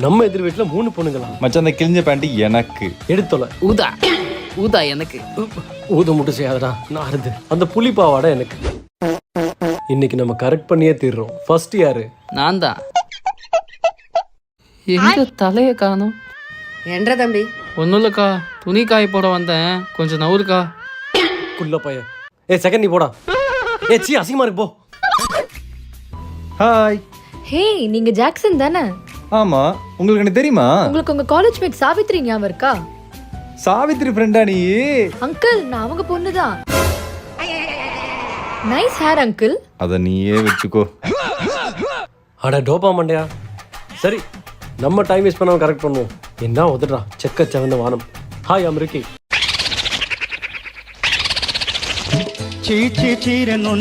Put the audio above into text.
நம்ம எதிர் வீட்டுல 3 பொண்ணுங்களா? மச்சான் அந்த கிழிஞ்ச பேண்ட் எனக்கு. எடுத்தோல ஊதா ஊதா எனக்கு. ஊத மட்டும் செய்யாதடா, நான் அறுது. அந்த புலிப்பாவாடை எனக்கு. இன்னைக்கு நம்ம கரெக்ட் பண்ணியே தீர்றோம். ஃபர்ஸ்ட் யாரு? நான் தான். எங்க தலைய காணும்? என்ற தம்பி ஒன்றும் இல்லைக்கா, துணி காய போட வந்தேன், கொஞ்சம் நவுருக்கா. குள்ள பையன். செகண்ட் நீ போடா. சீ அசிங்கமா இருக்கு போ. ஹாய். ஹே, நீங்க ஜாக்சன் தானே? ஆமா, உங்களுக்கு எனக்கு தெரியுமா? உங்களுக்கு உங்க காலேஜ் மேட் சாவித்ரி ஞாபகம் இருக்கா? சாவித்ரி ஃப்ரெண்டா நீ? அங்கிள், நான் அவங்க பொண்ணுதான். Nice hair uncle. அத நீயே வெச்சுக்கோ. அட டோபா மண்டையா. சரி, நம்ம டைம் வேஸ்ட் பண்ணாம கரெக்ட் பண்ணுவோம். என்ன உதறா செக்க செவந்த வானம். ஹாய் அமெரிக்கி. చీ చీ చీరెను